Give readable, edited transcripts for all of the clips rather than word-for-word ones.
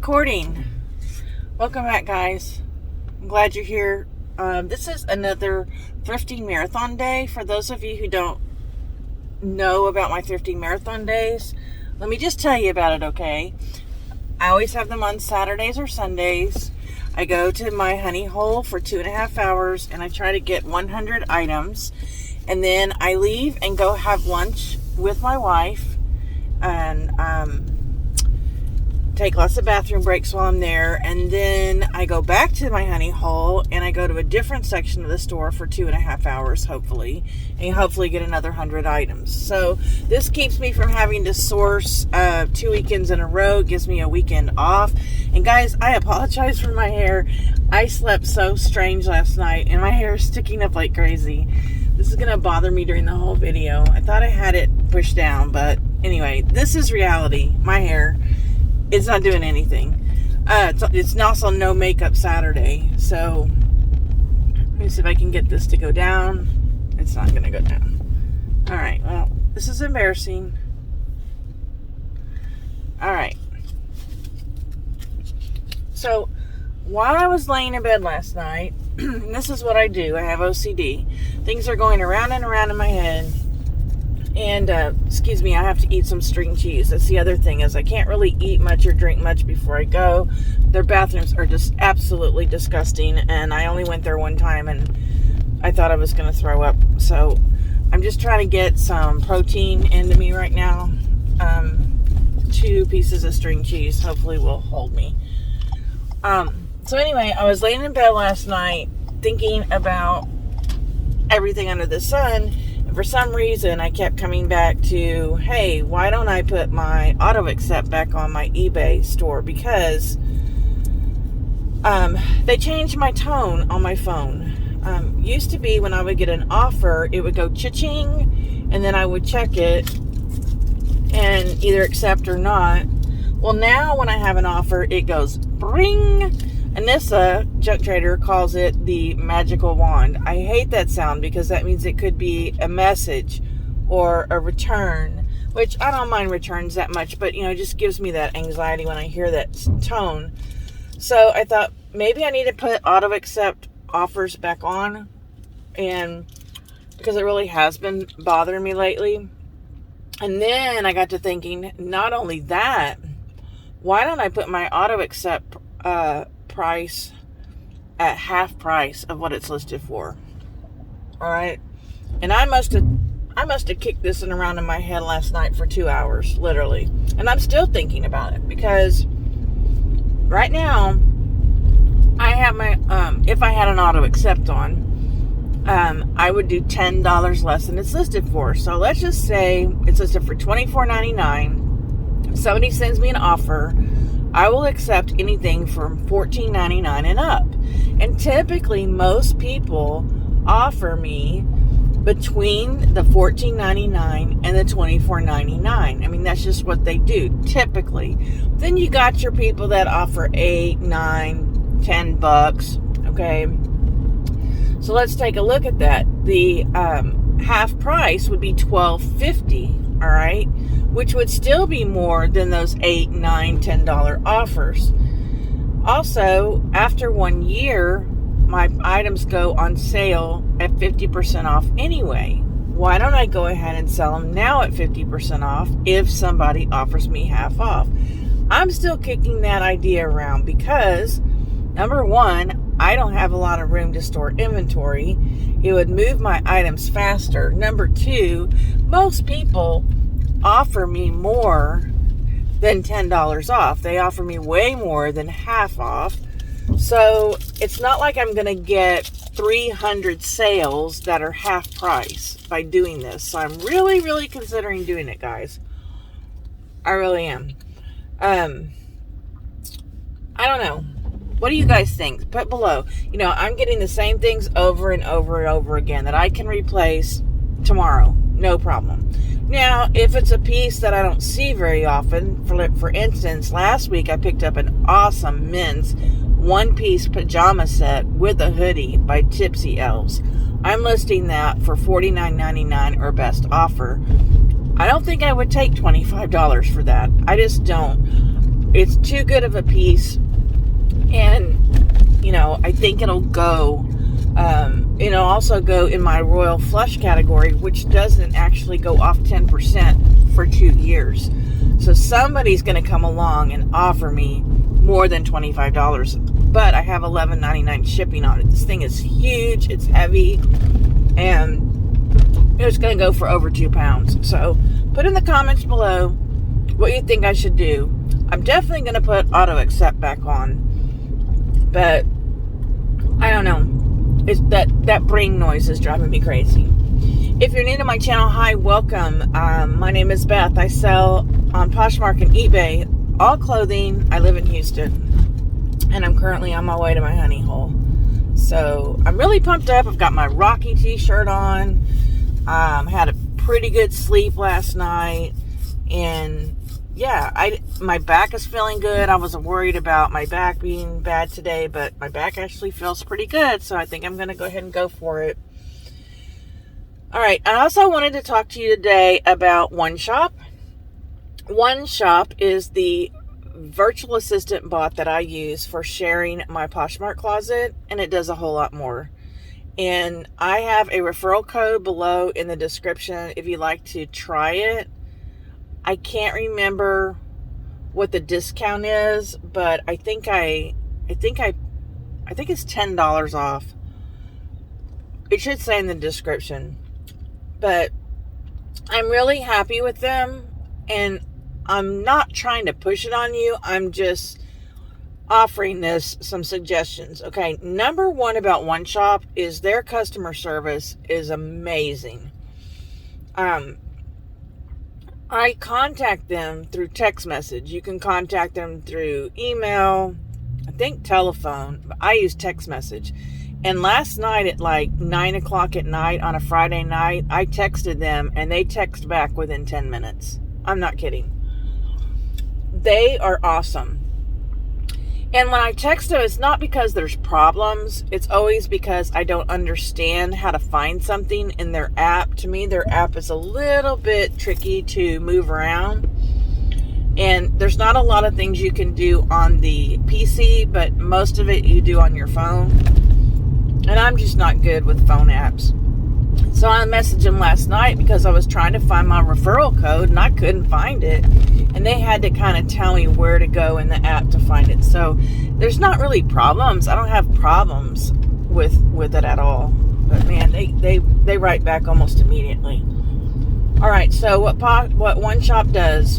Recording. Welcome back, guys. I'm glad you're here. This is another thrifting marathon day. For those of you who don't know about my thrifting marathon days, let me just tell you about it, okay? I always have them on Saturdays or Sundays. I go to my honey hole for 2.5 hours and I try to get 100 items, and then I leave and go have lunch with my wife and take lots of bathroom breaks while I'm there, and then I go back to my honey hole and I go to a different section of the store for 2.5 hours, hopefully, and hopefully get another 100 items. So this keeps me from having to source 2 weekends in a row, gives me a weekend off. And guys, I apologize for my hair. I slept so strange last night and my hair is sticking up like crazy. This is gonna bother me during the whole video. I thought I had it pushed down, but anyway, this is reality. My hair, it's not doing anything. It's also no makeup Saturday. So let me see if I can get this to go down. It's not going to go down. All right. Well, this is embarrassing. All right. So while I was laying in bed last night, and this is what I do. I have OCD. Things are going around and around in my head. And, excuse me, I have to eat some string cheese. That's the other thing, is I can't really eat much or drink much before I go. Their bathrooms are just absolutely disgusting, and I only went there one time, and I thought I was going to throw up. So I'm just trying to get some protein into me right now. 2 pieces of string cheese hopefully will hold me. So anyway, I was laying in bed last night thinking about everything under the sun. For some reason, I kept coming back to, hey, why don't I put my auto accept back on my eBay store? Because they changed my tone on my phone. Used to be when I would get an offer, it would go cha-ching, and then I would check it and either accept or not. Well, now when I have an offer, it goes bring. Anissa, Junk Trader, calls it the magical wand. I hate that sound because that means it could be a message or a return, which I don't mind returns that much, but it just gives me that anxiety when I hear that tone. So I thought maybe I need to put auto accept offers back on, and because it really has been bothering me lately. And then I got to thinking, not only that, why don't I put my auto accept price at half price of what it's listed for? All right. And I must have kicked this around in my head last night for 2 hours, literally. And I'm still thinking about it because right now I have my if I had an auto accept on, I would do $10 less than it's listed for. So let's just say it's listed for $24.99. Somebody sends me an offer, I will accept anything from $14.99 and up. And typically, most people offer me between the $14.99 and the $24.99. I mean, that's just what they do, typically. Then you got your people that offer $8, $9, $10, okay? So let's take a look at that. The half price would be $12.50, all right? Which would still be more than those $8, $9, $10 offers. Also, after 1 year, my items go on sale at 50% off anyway. Why don't I go ahead and sell them now at 50% off if somebody offers me half off? I'm still kicking that idea around because, number one, I don't have a lot of room to store inventory. It would move my items faster. Number two, most people offer me more than $10 off. They offer me way more than half off. So it's not like I'm going to get 300 sales that are half price by doing this. So I'm really, really considering doing it, guys. I really am. I don't know. What do you guys think? Put below. I'm getting the same things over and over and over again that I can replace tomorrow. No problem. Now, if it's a piece that I don't see very often, for instance, last week I picked up an awesome men's one-piece pajama set with a hoodie by Tipsy Elves. I'm listing that for $49.99 or best offer. I don't think I would take $25 for that. I just don't. it's too good of a piece. And, I think it'll go, it'll also go in my Royal Flush category, which doesn't actually go off 10% for 2 years. So somebody's going to come along and offer me more than $25, but I have $11.99 shipping on it. This thing is huge, it's heavy, and it's going to go for over 2 pounds. So put in the comments below what you think I should do. I'm definitely going to put auto accept back on, but I don't know. It's that brain noise is driving me crazy. If you're new to my channel, hi, welcome. My name is Beth. I sell on Poshmark and eBay all clothing. I live in Houston, and I'm currently on my way to my honey hole. So I'm really pumped up. I've got my Rocky t-shirt on. Had a pretty good sleep last night, and yeah, my back is feeling good. I was worried about my back being bad today, but my back actually feels pretty good, so I think I'm going to go ahead and go for it. All right, I also wanted to talk to you today about One Shop. One Shop is the virtual assistant bot that I use for sharing my Poshmark Closet, and it does a whole lot more. And I have a referral code below in the description if you'd like to try it. I can't remember what the discount is, but I think it's $10 off. It should say in the description. But I'm really happy with them, and I'm not trying to push it on you. I'm just offering this some suggestions. Okay, number one about One Shop is their customer service is amazing. I contact them through text message. You can contact them through email, I think telephone, but I use text message. And last night at like 9 o'clock at night on a Friday night, I texted them and they text back within 10 minutes. I'm not kidding. They are awesome. And when I text them, it's not because there's problems. It's always because I don't understand how to find something in their app. To me, their app is a little bit tricky to move around. And there's not a lot of things you can do on the PC, but most of it you do on your phone. And I'm just not good with phone apps. So I messaged them last night because I was trying to find my referral code and I couldn't find it. And they had to kind of tell me where to go in the app to find it. So there's not really problems. I don't have problems with it at all. But man, they write back almost immediately. All right, so what One Shop does,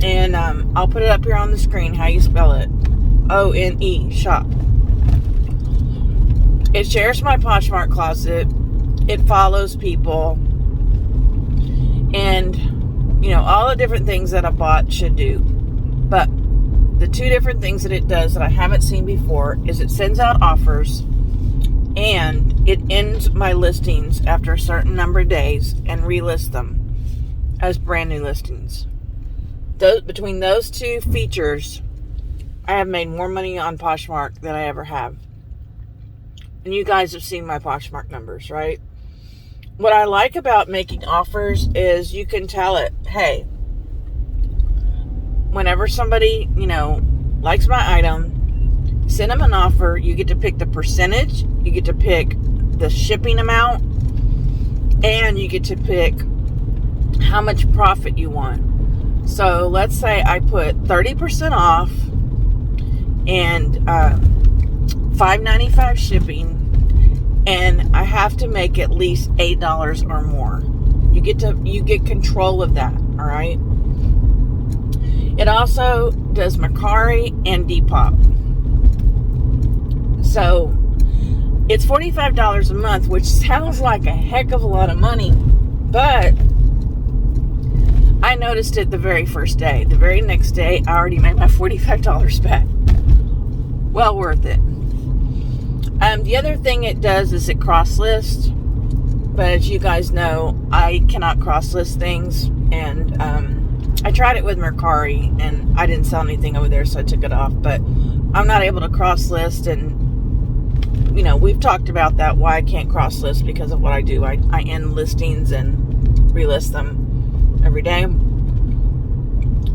and I'll put it up here on the screen how you spell it. O-N-E, shop. It shares my Poshmark Closet. It follows people. And all the different things that a bot should do. But the two different things that it does that I haven't seen before is it sends out offers and it ends my listings after a certain number of days and relists them as brand new listings. Between those two features, I have made more money on Poshmark than I ever have. And you guys have seen my Poshmark numbers, right? What I like about making offers is you can tell it, hey, whenever somebody, likes my item, send them an offer. You get to pick the percentage, you get to pick the shipping amount, and you get to pick how much profit you want. So let's say I put 30% off and $5.95 shipping, and I have to make at least $8 or more. You get control of that, all right? It also does Mercari and Depop. So it's $45 a month, which sounds like a heck of a lot of money, but I noticed it the very first day. The very next day, I already made my $45 back. Well worth it. The other thing it does is it cross-lists, but as you guys know, I cannot cross-list things, and I tried it with Mercari, and I didn't sell anything over there, so I took it off, but I'm not able to cross-list, and, we've talked about that, why I can't cross-list because of what I do. I end listings and relist them every day.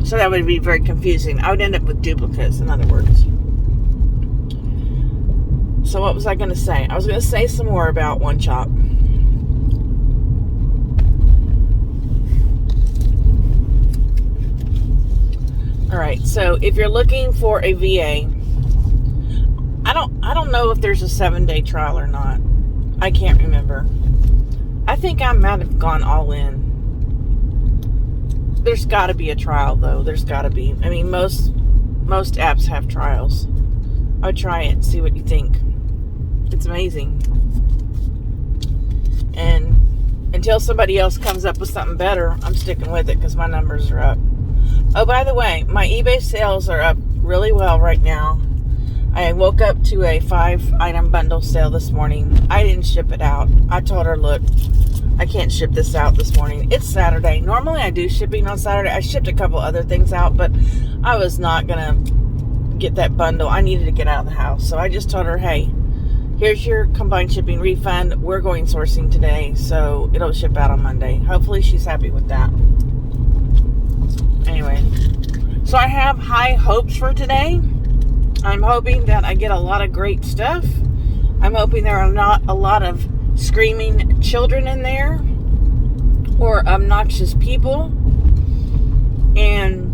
So that would be very confusing. I would end up with duplicates, in other words. So what was I going to say? I was going to say some more about One Shop. All right, so if you're looking for a VA, I don't know if there's a 7-day trial or not. I can't remember. I think I might have gone all in. There's got to be a trial, though. There's got to be. I mean, most apps have trials. I would try it and see what you think. It's amazing. And until somebody else comes up with something better, I'm sticking with it because my numbers are up. Oh, by the way, my eBay sales are up really well right now. I woke up to a 5-item bundle sale this morning. I didn't ship it out. I told her, look, I can't ship this out this morning. It's Saturday. Normally I do shipping on Saturday. I shipped a couple other things out, but I was not going to get that bundle. I needed to get out of the house. So I just told her, hey, here's your combined shipping refund. We're going sourcing today, so it'll ship out on Monday. Hopefully she's happy with that. Anyway, so I have high hopes for today. I'm hoping that I get a lot of great stuff. I'm hoping there are not a lot of screaming children in there or obnoxious people. And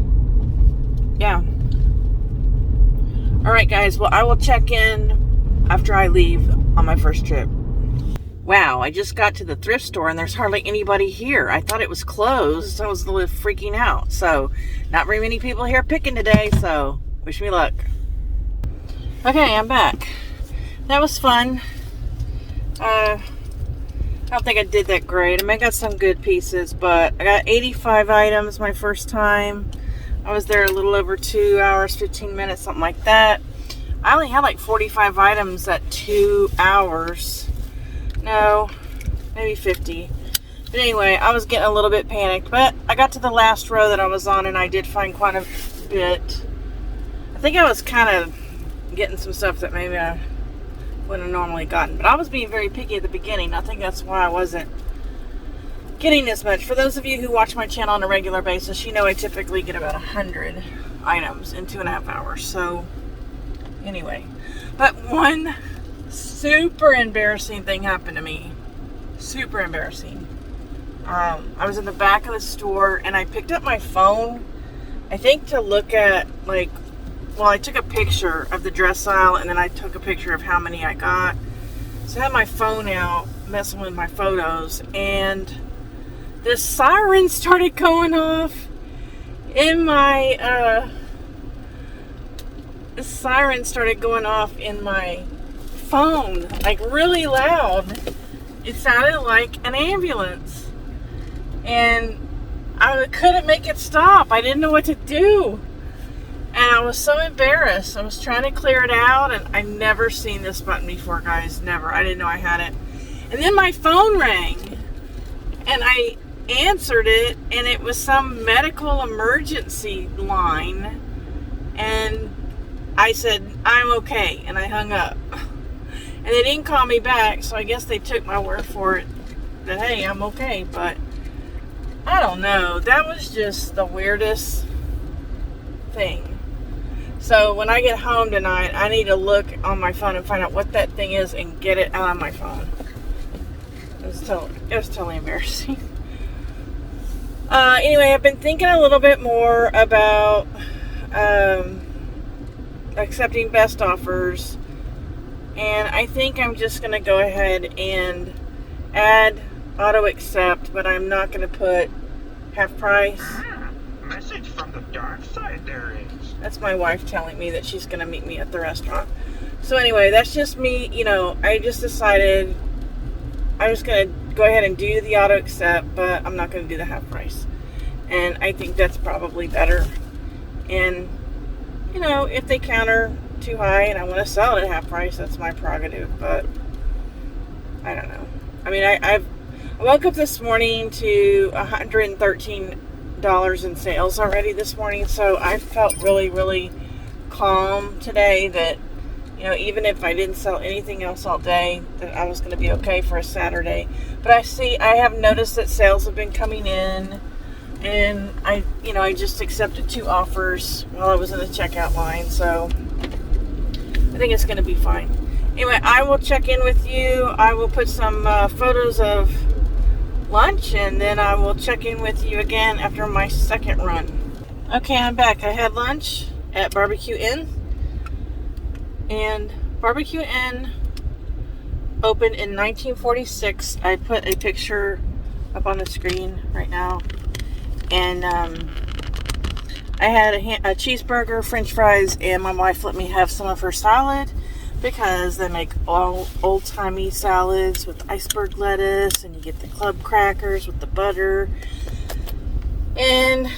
yeah. All right, guys. Well, I will check in after I leave on my first trip. Wow, I just got to the thrift store and there's hardly anybody here. I thought it was closed, so I was a little freaking out. So, not very many people here picking today, so wish me luck. Okay, I'm back. That was fun. I don't think I did that great. I mean, I got some good pieces, but I got 85 items my first time. I was there a little over 2 hours, 15 minutes, something like that. I only had like 45 items at 2 hours. No, maybe 50. But anyway, I was getting a little bit panicked, but I got to the last row that I was on and I did find quite a bit. I think I was kind of getting some stuff that maybe I wouldn't have normally gotten, but I was being very picky at the beginning. I think that's why I wasn't getting as much. For those of you who watch my channel on a regular basis, you know I typically get about 100 items in 2.5 hours. So anyway, but one super embarrassing thing happened to me. Super embarrassing. I was in the back of the store and I picked up my phone, I think to look at I took a picture of the dress aisle and then I took a picture of how many I got. So I had my phone out messing with my photos and this siren started going off in my phone, like really loud. It sounded like an ambulance and I couldn't make it stop. I didn't know what to do. And I was so embarrassed. I was trying to clear it out, and I've never seen this button before, guys. Never. I didn't know I had it. And then my phone rang, and I answered it, and it was some medical emergency line. And I said, I'm okay, and I hung up. And they didn't call me back, so I guess they took my word for it that, hey, I'm okay. But I don't know. That was just the weirdest thing. So when I get home tonight, I need to look on my phone and find out what that thing is and get it out of my phone. It was totally embarrassing. Anyway, I've been thinking a little bit more about accepting best offers, and I think I'm just going to go ahead and add auto accept, but I'm not going to put half price. Message from the dark side there is. That's my wife telling me that she's going to meet me at the restaurant. So anyway, that's just me. I just decided I'm just going to go ahead and do the auto accept, but I'm not going to do the half price. And I think that's probably better. And, if they counter too high and I want to sell it at half price, that's my prerogative. But I don't know. I mean, I woke up this morning to $113 in sales already this morning, so I felt really, really calm today that, even if I didn't sell anything else all day, that I was going to be okay for a Saturday. But I have noticed that sales have been coming in And I just accepted 2 offers while I was in the checkout line, so I think it's going to be fine. Anyway, I will check in with you. I will put some photos of lunch, and then I will check in with you again after my second run. Okay, I'm back. I had lunch at Barbecue Inn, and Barbecue Inn opened in 1946. I put a picture up on the screen right now. And I had a cheeseburger, french fries, and my wife let me have some of her salad because they make all old-timey salads with iceberg lettuce, and you get the club crackers with the butter. And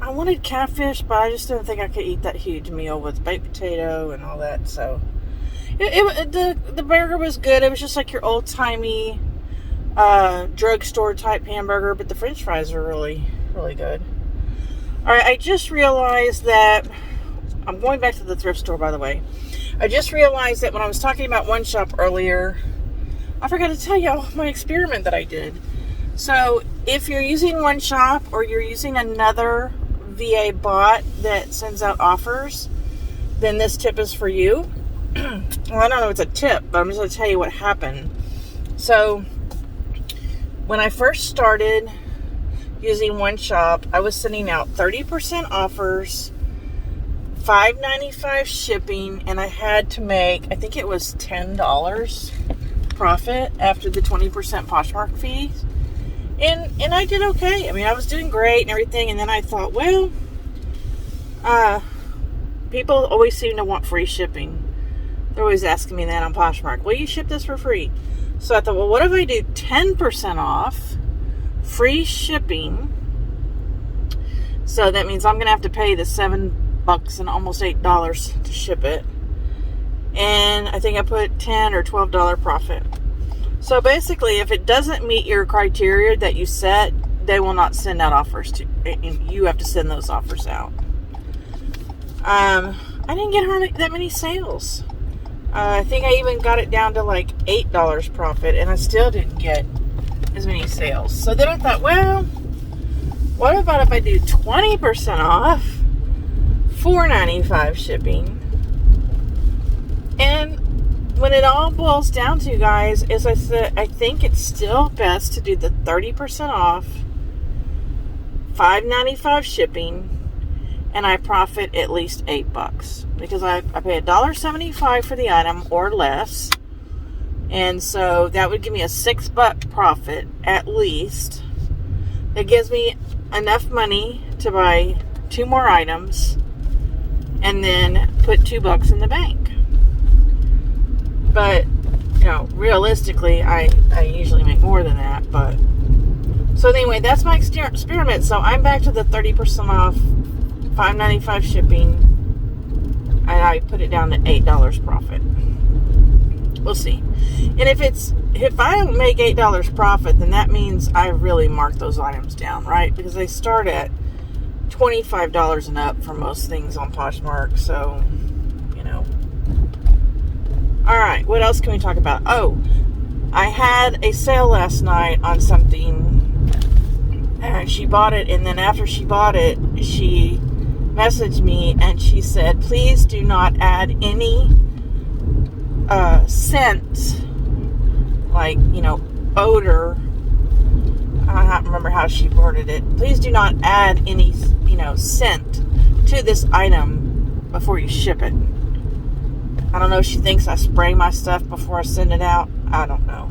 I wanted catfish, but I just didn't think I could eat that huge meal with baked potato and all that. So the burger was good. It was just like your old-timey drugstore type hamburger, but the french fries are really good. Alright, I just realized that I'm going back to the thrift store, by the way. I just realized that when I was talking about One Shop earlier, I forgot to tell y'all my experiment that I did. So if you're using One Shop or you're using another VA bot that sends out offers, then this tip is for you. Well, I don't know if it's a tip, but I'm just going to tell you what happened. So when I first started using One Shop, I was sending out 30% offers, $5.95 shipping, and I had to make, I think it was $10 profit after the 20% Poshmark fees. And I did okay. I mean, I was doing great and everything, and then I thought, well, people always seem to want free shipping. They're always asking me that on Poshmark. Will you ship this for free? So I thought, well, what if I do 10% off, free shipping? So that means I'm going to have to pay the $7 and almost $8 to ship it. And I think I put $10 or $12 profit. So basically, if it doesn't meet your criteria that you set, they will not send out offers to, and you have to send those offers out. I didn't get hardly that many sales. I think I even got it down to like $8 profit, and I still didn't get as many sales. So then I thought, well, what about if I do 20% off, $4.95 shipping? And when it all boils down to, guys, as I said, I think it's still best to do the 30% off, $5.95 shipping, and I profit at least $8 because I pay $1.75 for the item or less, and so that would give me a $6 profit at least. It gives me enough money to buy 2 more items and then put $2 in the bank. But realistically, I usually make more than that. But so anyway, that's my experiment. So I'm back to the 30% off, $5.95 shipping, and I put it down to $8 profit. We'll see. And if I don't make $8 profit, then that means I really marked those items down, right? Because they start at $25 and up for most things on Poshmark. So, All right, what else can we talk about? Oh, I had a sale last night on something, and she bought it, and then after she bought it, she messaged me, and she said, please do not add any scent, like, odor. I don't remember how she worded it. Please do not add any, scent to this item before you ship it. I don't know if she thinks I spray my stuff before I send it out. I don't know.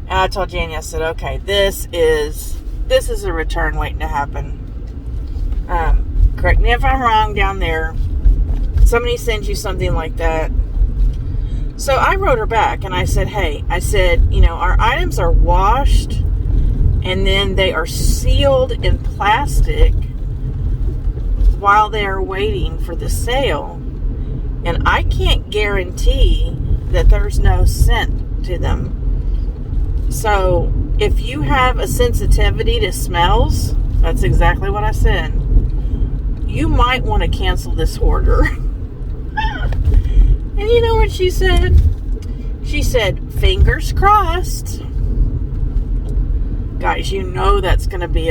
And I told Janie, I said, okay, this is a return waiting to happen. Correct me if I'm wrong down there. Somebody sends you something like that. So I wrote her back and I said, hey, our items are washed and then they are sealed in plastic while they are waiting for the sale. And I can't guarantee that there's no scent to them. So if you have a sensitivity to smells, that's exactly what I said, you might want to cancel this order. And you know what she said? She said, fingers crossed. Guys, that's going to be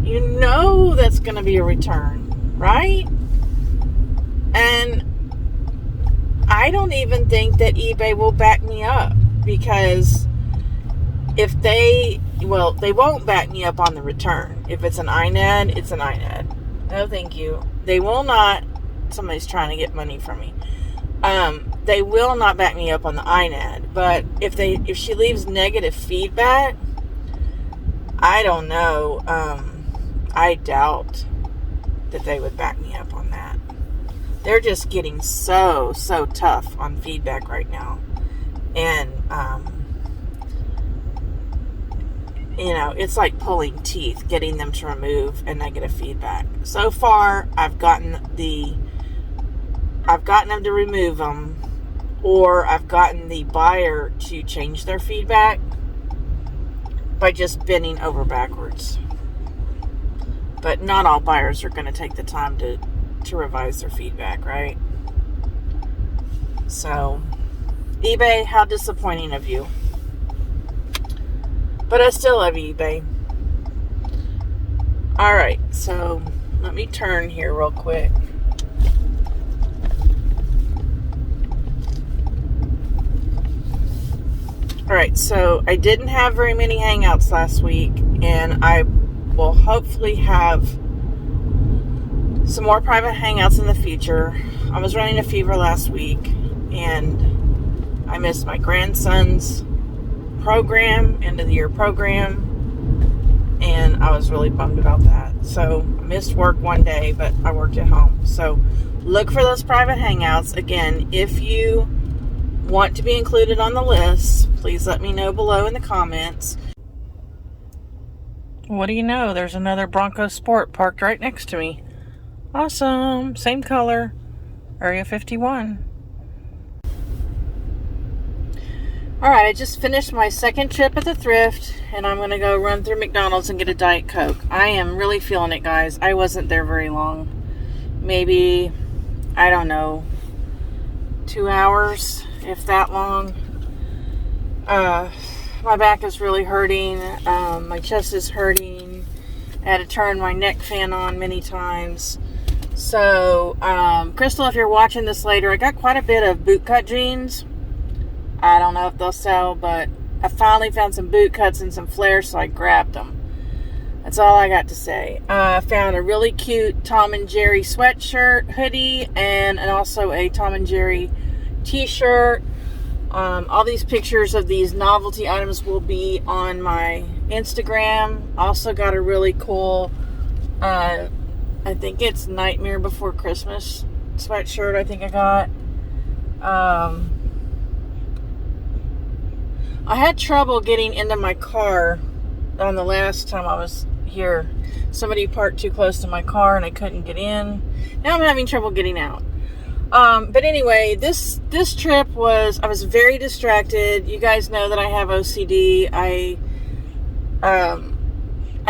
You know that's going to be a return, right? And I don't even think that eBay will back me up, because if they won't back me up on the return. If it's an INAD, it's an INAD. No, thank you. They will not. Somebody's trying to get money from me. They will not back me up on the INAD. But if she leaves negative feedback, I don't know. I doubt that they would back me up on that. They're just getting so tough on feedback right now. And, it's like pulling teeth, getting them to remove a negative feedback. So far, I've gotten them to remove them, or I've gotten the buyer to change their feedback by just bending over backwards. But not all buyers are going to take the time to revise their feedback, right? So, eBay, how disappointing of you. But I still love you, eBay. Alright, so let me turn here real quick. Alright, so I didn't have very many hangouts last week, and I will hopefully have some more private hangouts in the future. I was running a fever last week, and I missed my grandson's program, end of the year program, and I was really bummed about that. So I missed work one day, but I worked at home. So look for those private hangouts. Again, if you want to be included on the list, please let me know below in the comments. What do you know? There's another Bronco Sport parked right next to me. Awesome. Same color. Area 51. Alright, I just finished my second trip at the thrift, and I'm going to go run through McDonald's and get a Diet Coke. I am really feeling it, guys. I wasn't there very long. Maybe, I don't know, 2 hours, if that long. My back is really hurting. My chest is hurting. I had to turn my neck fan on many times. So, Crystal, if you're watching this later, I got quite a bit of bootcut jeans. I don't know if they'll sell, but I finally found some boot cuts and some flares, so I grabbed them. That's all I got to say. I found a really cute Tom and Jerry sweatshirt, hoodie, and also a Tom and Jerry t-shirt. All these pictures of these novelty items will be on my Instagram. Also got a really cool, I think it's Nightmare Before Christmas sweatshirt I think I got. I had trouble getting into my car on the last time I was here. Somebody parked too close to my car and I couldn't get in. Now I'm having trouble getting out. But anyway, this trip I was very distracted. You guys know that I have OCD. I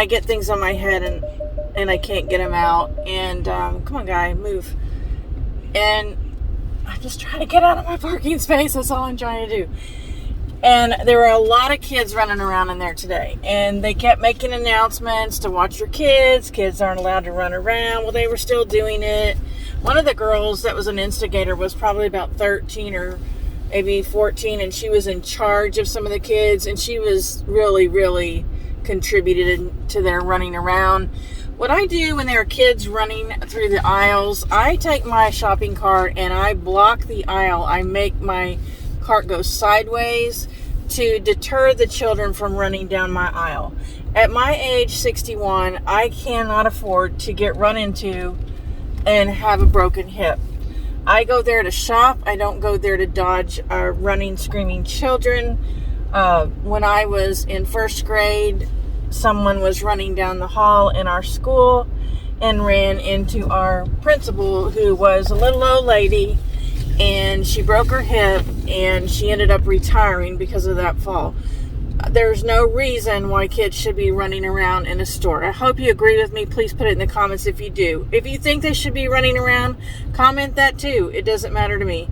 get things on my head and I can't get them out. And, come on guy, move. And I'm just trying to get out of my parking space. That's all I'm trying to do. And there were a lot of kids running around in there today. And they kept making announcements to watch your kids. Kids aren't allowed to run around. Well, they were still doing it. One of the girls that was an instigator was probably about 13 or maybe 14. And she was in charge of some of the kids. And she was really contributed to their running around. What I do when there are kids running through the aisles, I take my shopping cart and I block the aisle. I make my cart go sideways to deter the children from running down my aisle. At my age, 61, I cannot afford to get run into and have a broken hip. I go there to shop. I don't go there to dodge running, screaming children. When I was in first grade, someone was running down the hall in our school and ran into our principal, who was a little old lady, and she broke her hip and she ended up retiring because of that fall. There's no reason why kids should be running around in a store. I hope you agree with me. Please put it in the comments if you do. If you think they should be running around, comment that too. It doesn't matter to me.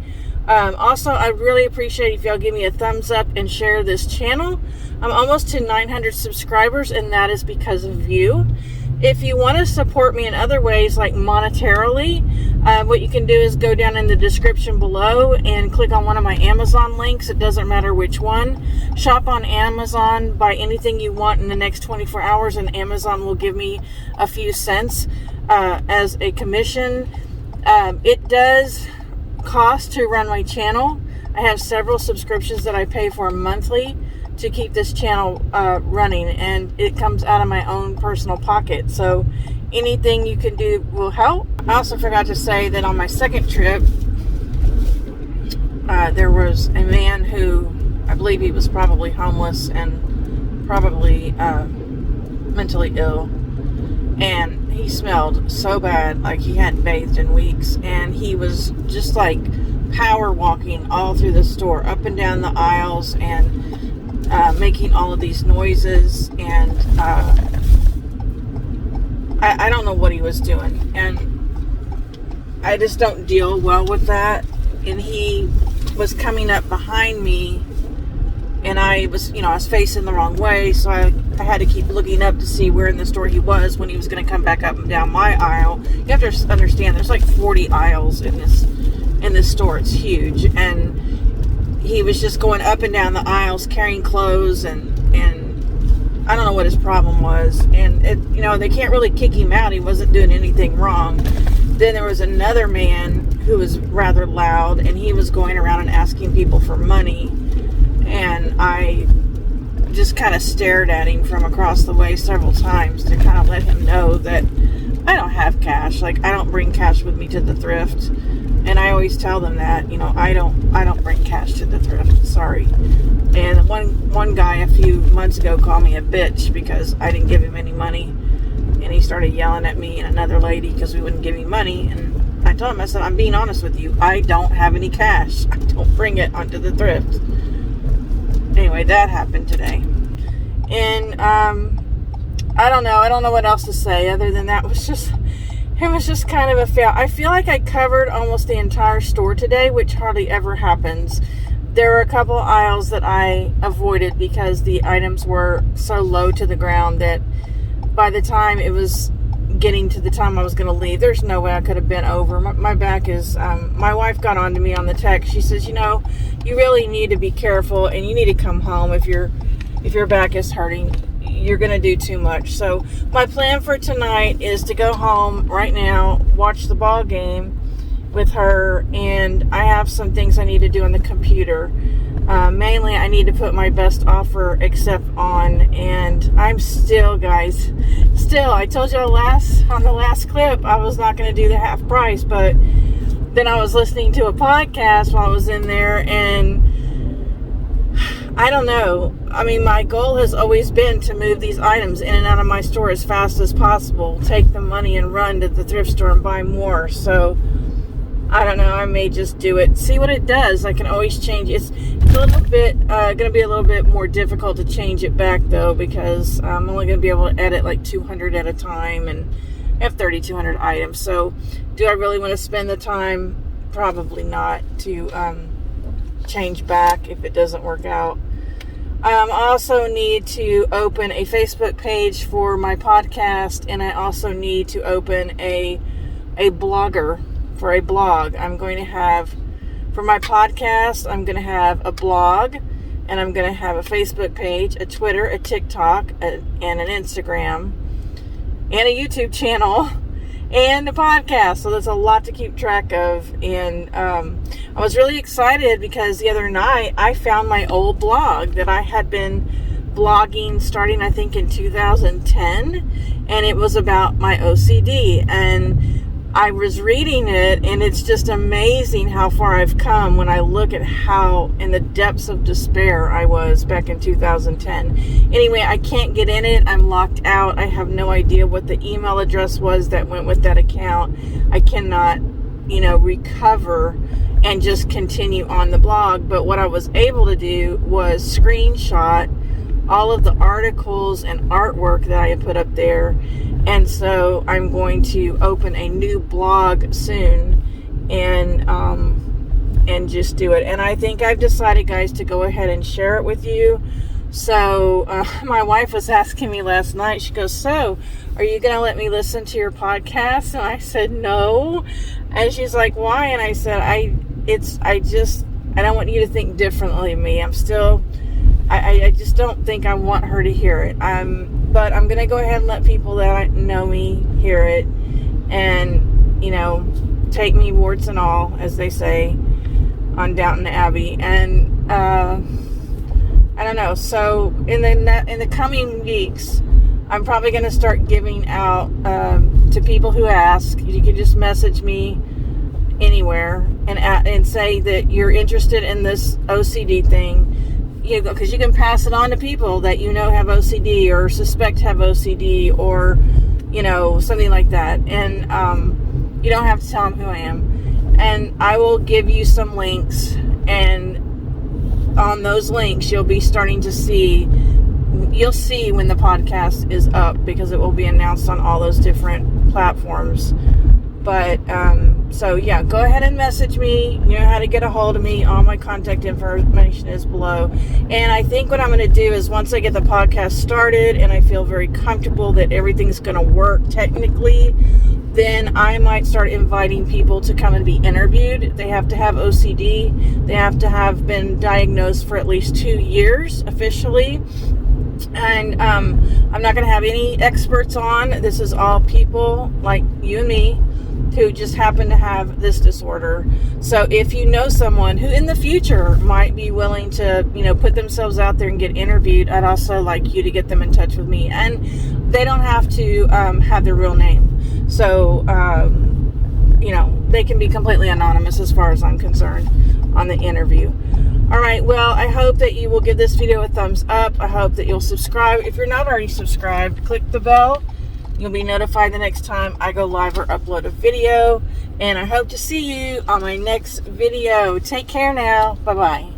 Also, I really appreciate if y'all give me a thumbs up and share this channel. I'm almost to 900 subscribers, and that is because of you. If you want to support me in other ways, like monetarily, what you can do is go down in the description below and click on one of my Amazon links. It doesn't matter which one. Shop on Amazon, buy anything you want in the next 24 hours, and Amazon will give me a few cents as a commission. It does cost to run my channel. I have several subscriptions that I pay for monthly to keep this channel running, and it comes out of my own personal pocket. So anything you can do will help. I also forgot to say that on my second trip, there was a man who, I believe he was probably homeless and probably mentally ill, and he smelled so bad, like he hadn't bathed in weeks, and he was just like power walking all through the store, up and down the aisles, and making all of these noises, and I don't know what he was doing, and I just don't deal well with that. And he was coming up behind me, and I was facing the wrong way, so I had to keep looking up to see where in the store he was when he was going to come back up and down my aisle. You have to understand, there's like 40 aisles in this store. It's huge, and he was just going up and down the aisles carrying clothes, and I don't know what his problem was. And they can't really kick him out. He wasn't doing anything wrong. Then there was another man who was rather loud, and he was going around and asking people for money, and I just kind of stared at him from across the way several times to kind of let him know that I don't have cash. Like, I don't bring cash with me to the thrift. And I always tell them that, I don't bring cash to the thrift. Sorry. And one guy a few months ago called me a bitch because I didn't give him any money. And he started yelling at me and another lady because we wouldn't give him money. And I told him, I said, I'm being honest with you. I don't have any cash. I don't bring it onto the thrift. Anyway, that happened today. And I don't know what else to say other than that was just... It was just kind of a fail. I feel like I covered almost the entire store today, which hardly ever happens. There were a couple aisles that I avoided because the items were so low to the ground that by the time it was getting to the time I was going to leave, there's no way I could have been over. My back is, my wife got on to me on the text. She says, you really need to be careful, and you need to come home if your back is hurting. You're going to do too much. So my plan for tonight is to go home right now, watch the ball game with her, and I have some things I need to do on the computer. Mainly, I need to put my best offer accept on, and I'm still, guys, I told you on the last clip I was not going to do the half price, but then I was listening to a podcast while I was in there, and I don't know. I mean, my goal has always been to move these items in and out of my store as fast as possible. Take the money and run to the thrift store and buy more. So, I don't know. I may just do it. See what it does. I can always change. It's a little bit, going to be a little bit more difficult to change it back, though, because I'm only going to be able to edit like 200 at a time, and I have 3,200 items. So, do I really want to spend the time? Probably not, to change back if it doesn't work out. I also need to open a Facebook page for my podcast, and I also need to open a blogger for a blog. I'm going to have, for my podcast, I'm going to have a blog, and I'm going to have a Facebook page, a Twitter, a TikTok, and an Instagram, and a YouTube channel, and a podcast. So there's a lot to keep track of. And I was really excited because the other night I found my old blog that I had been blogging starting, I think, in 2010, and it was about my OCD. And I was reading it, and it's just amazing how far I've come when I look at how in the depths of despair I was back in 2010. Anyway, I can't get in it. I'm locked out. I have no idea what the email address was that went with that account. I cannot, recover and just continue on the blog. But what I was able to do was screenshot all of the articles and artwork that I had put up there. And so I'm going to open a new blog soon and just do it. And I think I've decided, guys, to go ahead and share it with you So my wife was asking me last night, she goes, so are you going to let me listen to your podcast? And I said, no. And she's like, why? And I said, I don't want you to think differently of me. I just don't think I want her to hear it. But I'm going to go ahead and let people that know me hear it and, you know, take me warts and all, as they say on Downton Abbey. And I don't know. So in the coming weeks, I'm probably going to start giving out to people who ask. You can just message me anywhere and say that you're interested in this OCD thing. Because you can pass it on to people that you know have OCD or suspect have OCD or, you know, something like that. And you don't have to tell them who I am. And I will give you some links, and on those links you'll be starting to see, you'll see when the podcast is up, because it will be announced on all those different platforms. But so yeah, go ahead and message me. You know how to get a hold of me. All my contact information is below. And I think what I'm going to do is, once I get the podcast started and I feel very comfortable that everything's going to work technically, then I might start inviting people to come and be interviewed. They have to have OCD. They have to have been diagnosed for at least 2 years officially. And I'm not going to have any experts on. This is all people like you and me who just happen to have this disorder. So if you know someone who in the future might be willing to, you know, put themselves out there and get interviewed, I'd also like you to get them in touch with me. And they don't have to have their real name. So, you know, they can be completely anonymous as far as I'm concerned on the interview. All right, well, I hope that you will give this video a thumbs up. I hope that you'll subscribe. If you're not already subscribed, click the bell. You'll be notified the next time I go live or upload a video. And I hope to see you on my next video. Take care now. Bye-bye.